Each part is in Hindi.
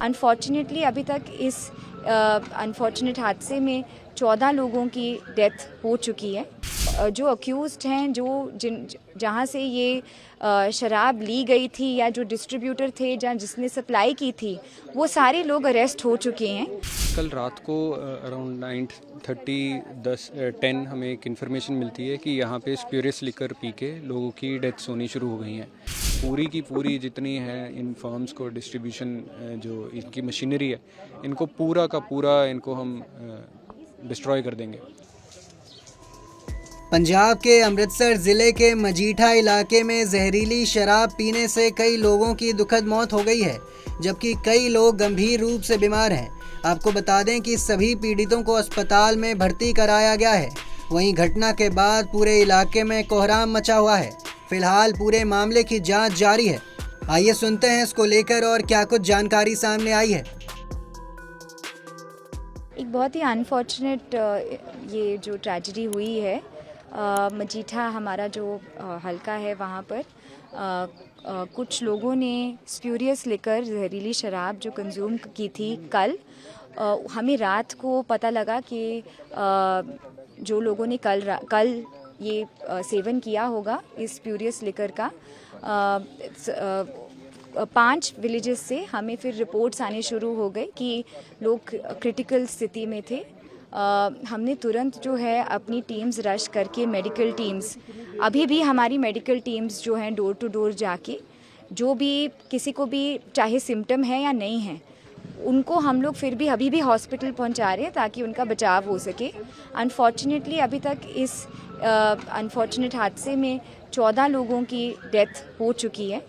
अनफॉर्चुनेटली अभी तक इस अनफॉर्चुनेट हादसे में 14 लोगों की डेथ हो चुकी है। जो अक्यूज़्ड हैं, जहाँ से ये शराब ली गई थी या जो डिस्ट्रीब्यूटर थे, जिसने सप्लाई की थी, वो सारे लोग अरेस्ट हो चुके हैं। कल रात को अराउंड 10 हमें एक इन्फॉर्मेशन मिलती है कि यहाँ पे स्प्यूरियस लिकर पी के लोगों की डेथ्स होनी शुरू हो गई हैं। पूरी की पूरी जितनी है इन फर्म्स को डिस्ट्रीब्यूशन जो इनकी मशीनरी है, इनको पूरा का पूरा इनको हम डिस्ट्रॉय कर देंगे। पंजाब के अमृतसर ज़िले के मजीठा इलाके में जहरीली शराब पीने से कई लोगों की दुखद मौत हो गई है, जबकि कई लोग गंभीर रूप से बीमार हैं। आपको बता दें कि सभी पीड़ितों को अस्पताल में भर्ती कराया गया है। वहीं घटना के बाद पूरे इलाके में कोहराम मचा हुआ है। फिलहाल पूरे मामले की जांच जारी है। आइए सुनते हैं इसको लेकर और क्या कुछ जानकारी सामने आई है। एक बहुत ही अनफॉर्चुनेट ये जो ट्रेजेडी हुई है, मजीठा हमारा जो हल्का है, वहाँ पर कुछ लोगों ने स्प्यूरियस लिकर जहरीली शराब जो कंज्यूम की थी कल। हमें रात को पता लगा कि जो लोगों ने कल ये सेवन किया होगा इस स्प्यूरियस लिकर का, 5 विलेजेस से हमें फिर रिपोर्ट्स आने शुरू हो गए कि लोग क्रिटिकल स्थिति में थे। हमने तुरंत जो है अपनी टीम्स रश करके, मेडिकल टीम्स, अभी भी हमारी मेडिकल टीम्स जो हैं डोर टू डोर जाके, जो भी किसी को भी चाहे सिम्टम है या नहीं है, उनको हम लोग फिर भी अभी भी हॉस्पिटल पहुंचा रहे हैं ताकि उनका बचाव हो सके। अनफॉर्चुनेटली अभी तक इस अनफॉर्चुनेट हादसे में 14 लोगों की डेथ हो चुकी है।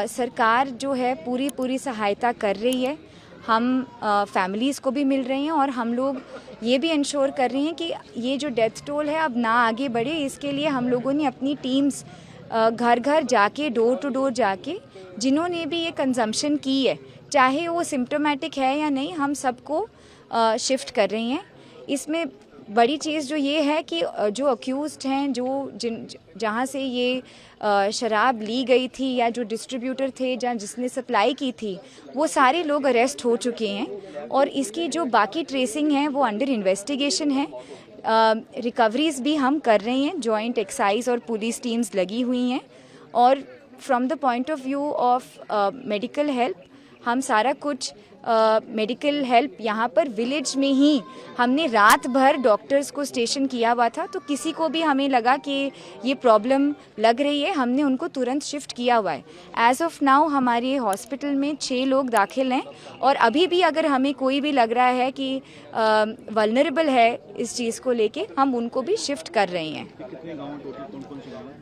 सरकार जो है पूरी सहायता कर रही है। हम फैमिलीज़ को भी मिल रहे हैं और हम लोग ये भी इंश्योर कर रहे हैं कि ये जो डेथ टोल है अब ना आगे बढ़े। इसके लिए हम लोगों ने अपनी टीम्स घर घर जाके, डोर टू डोर जाके, जिन्होंने भी ये कंजम्पशन की है, चाहे वो सिम्टोमेटिक है या नहीं, हम सबको शिफ्ट कर रहे हैं। इसमें बड़ी चीज़ जो ये है कि जो अक्यूज़्ड हैं, जहाँ से ये शराब ली गई थी या जो डिस्ट्रीब्यूटर थे, जिसने सप्लाई की थी, वो सारे लोग अरेस्ट हो चुके हैं और इसकी जो बाकी ट्रेसिंग है वो अंडर इन्वेस्टिगेशन है। रिकवरीज भी हम कर रहे हैं, जॉइंट एक्साइज और पुलिस टीम्स लगी हुई हैं और from the point of view of medical help, हम सारा कुछ मेडिकल हेल्प यहाँ पर विलेज में ही हमने रात भर डॉक्टर्स को स्टेशन किया हुआ था, तो किसी को भी हमें लगा कि ये प्रॉब्लम लग रही है, हमने उनको तुरंत शिफ्ट किया हुआ है। एज ऑफ नाउ हमारे हॉस्पिटल में 6 लोग दाखिल हैं और अभी भी अगर हमें कोई भी लग रहा है कि वल्नरेबल है इस चीज़ को लेके, हम उनको भी शिफ्ट कर रहे हैं।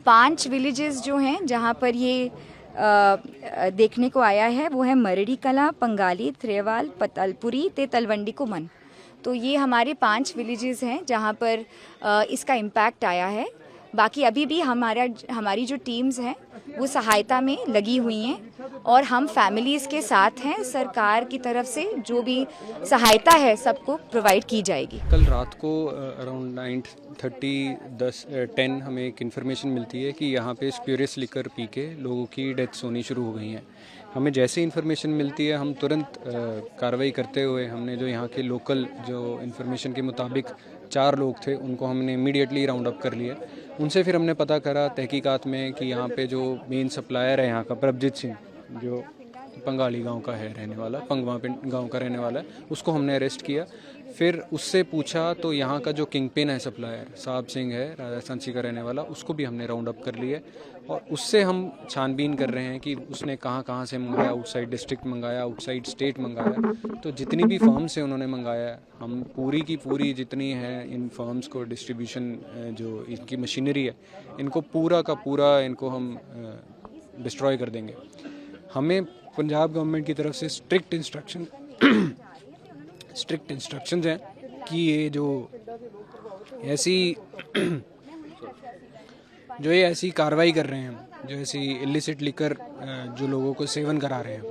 5 विलेजेस जो हैं जहाँ पर ये देखने को आया है वो है मरड़ी कला, पंगाली, त्रेवाल, पतलपुरी ते तलवंडी कुमन। तो ये हमारे 5 विलेजेस हैं जहाँ पर इसका इम्पैक्ट आया है। बाकी अभी भी हमारी जो टीम्स हैं वो सहायता में लगी हुई हैं और हम फैमिलीज़ के साथ हैं। सरकार की तरफ से जो भी सहायता है सबको प्रोवाइड की जाएगी। कल रात को अराउंड 10 हमें एक इन्फॉर्मेशन मिलती है कि यहाँ पे स्प्यूरियस लिकर पी के लोगों की डेथ्स होनी शुरू हो गई हैं। हमें जैसे इन्फॉर्मेशन मिलती है हम तुरंत कार्रवाई करते हुए, हमने जो यहाँ के लोकल जो इन्फॉर्मेशन के मुताबिक 4 लोग थे उनको हमने इमीडिएटली राउंड अप कर लिया। उनसे फिर हमने पता करा तहकीकात में कि यहाँ पे जो मेन सप्लायर है यहाँ का, प्रभजीत सिंह, जो पंगाली गांव का है रहने वाला, पंगवा गांव का रहने वाला है, उसको हमने अरेस्ट किया। फिर उससे पूछा तो यहाँ का जो किंग पिन है सप्लायर, साहब सिंह है, राजस्थान का रहने वाला, उसको भी हमने राउंड अप कर लिया और उससे हम छानबीन कर रहे हैं कि उसने कहाँ से मंगाया, आउटसाइड डिस्ट्रिक्ट मंगाया, आउटसाइड स्टेट मंगाया। तो जितनी भी फर्म से उन्होंने मंगाया, हम पूरी की पूरी जितनी है इन फर्म्स को डिस्ट्रीब्यूशन जो इनकी मशीनरी है, इनको पूरा का पूरा इनको हम डिस्ट्रॉय कर देंगे। हमें पंजाब गवर्नमेंट की तरफ से स्ट्रिक्ट इंस्ट्रक्शंस हैं कि ये जो ऐसी कार्रवाई कर रहे हैं, जो ऐसी इलिसिट लिकर जो लोगों को सेवन करा रहे हैं,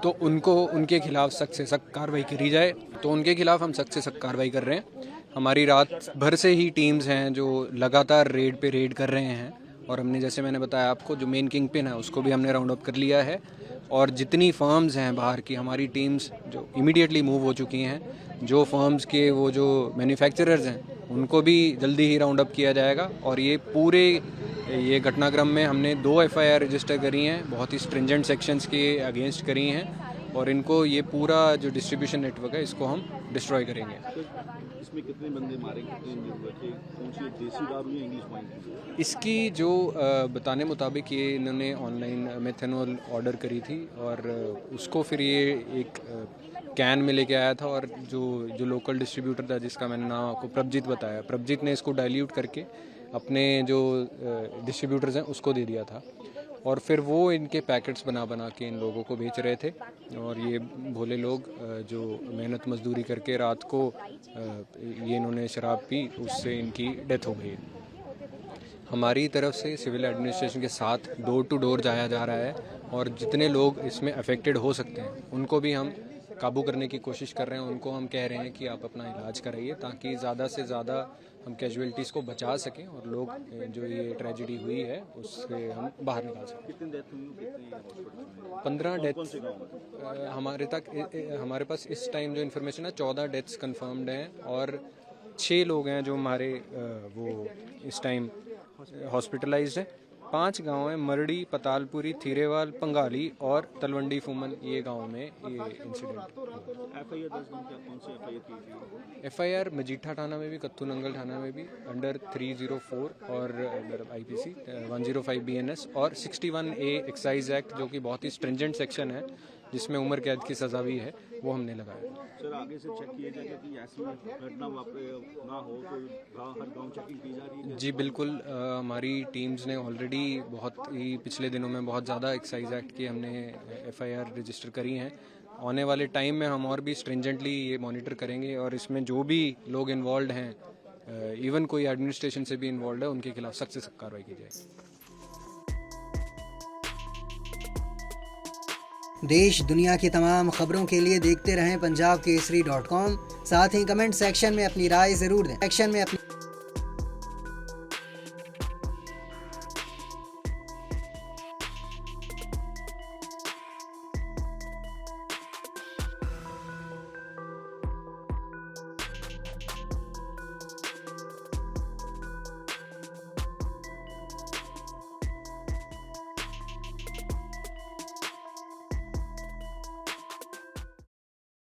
तो उनके खिलाफ सख्त से सख्त कार्रवाई करी जाए। तो उनके खिलाफ हम सख्त से सख्त कार्रवाई कर रहे हैं। हमारी रात भर से ही टीम्स हैं जो लगातार रेड पे रेड कर रहे हैं और हमने जैसे मैंने बताया आपको जो मेन किंग पिन है उसको भी हमने राउंड अप कर लिया है। और जितनी फर्म्स हैं बाहर की हमारी टीम्स जो इमीडिएटली मूव हो चुकी हैं, जो फर्म्स के वो जो मैन्युफैक्चरर्स हैं उनको भी जल्दी ही राउंड अप किया जाएगा। और ये घटनाक्रम में हमने 2 FIR रजिस्टर करी हैं, बहुत ही स्ट्रिंजेंट सेक्शंस के अगेंस्ट करी हैं और इनको ये पूरा जो डिस्ट्रीब्यूशन नेटवर्क है इसको हम डिस्ट्रॉय करेंगे। इसमें कितने बंदे मारे, कितने इंजर्ड हुए थे, कौन सी देसी दारू या इंग्लिश वाइन थी? इसकी जो बताने मुताबिक ये इन्होंने ऑनलाइन मेथनॉल ऑर्डर करी थी और उसको फिर ये एक कैन में लेके आया था और जो लोकल डिस्ट्रीब्यूटर था जिसका मैंने नाम आपको प्रभजीत बताया, प्रभजीत ने इसको डाइल्यूट करके अपने जो डिस्ट्रीब्यूटर्स हैं उसको दे दिया था और फिर वो इनके पैकेट्स बना के इन लोगों को बेच रहे थे। और ये भोले लोग जो मेहनत मजदूरी करके रात को ये इन्होंने शराब पी, उससे इनकी डेथ हो गई। हमारी तरफ से सिविल एडमिनिस्ट्रेशन के साथ डोर टू डोर जाया जा रहा है और जितने लोग इसमें अफेक्टेड हो सकते हैं उनको भी हम काबू करने की कोशिश कर रहे हैं। उनको हम कह रहे हैं कि आप अपना इलाज कराइए ताकि ज़्यादा से ज़्यादा हम कैजुअलिटीज़ को बचा सकें और लोग जो ये ट्रेजिडी हुई है उससे हम बाहर निकाल सकें। कितनी डेथ हुई, कितनी हॉस्पिटल? 15 डेथ्स हमारे पास इस टाइम जो इन्फॉर्मेशन है 14 डेथ्स कंफर्म्ड हैं और 6 लोग हैं जो हमारे वो इस टाइम हॉस्पिटलाइज्ड है। 5 गांव हैं, मरड़ी, पतालपुरी, थीरेवाल, पंगाली और तलवंडी फूमन, ये गांव में ये इंसिडेंट। FIR 10 दिन क्या, कौन सी FIR की थी? FIR मजीठा थाना में भी, कत्तू नंगल थाना में भी अंडर 304 और अंडर IPC 105 BNS और 61A एक्साइज एक्ट जो कि बहुत ही स्ट्रिंजेंट सेक्शन है जिसमें उम्र कैद की सज़ा भी है, वो हमने लगाया। सर आगे से चेक किया जाएगा कि ऐसी घटना ना हो, तो हर गांव चेकिंग की जा रही है? जी बिल्कुल, हमारी टीम्स ने ऑलरेडी बहुत ही पिछले दिनों में बहुत ज़्यादा एक्साइज एक्ट की हमने FIR रजिस्टर करी हैं। आने वाले टाइम में हम और भी स्ट्रिंजेंटली ये मॉनिटर करेंगे और इसमें जो भी लोग इन्वॉल्व हैं, इवन कोई एडमिनिस्ट्रेशन से भी इन्वॉल्व है, उनके खिलाफ सख्त से सख्त कार्रवाई की जाएगी। देश दुनिया की तमाम खबरों के लिए देखते रहें punjabkesari.com। साथ ही कमेंट सेक्शन में अपनी राय ज़रूर दें।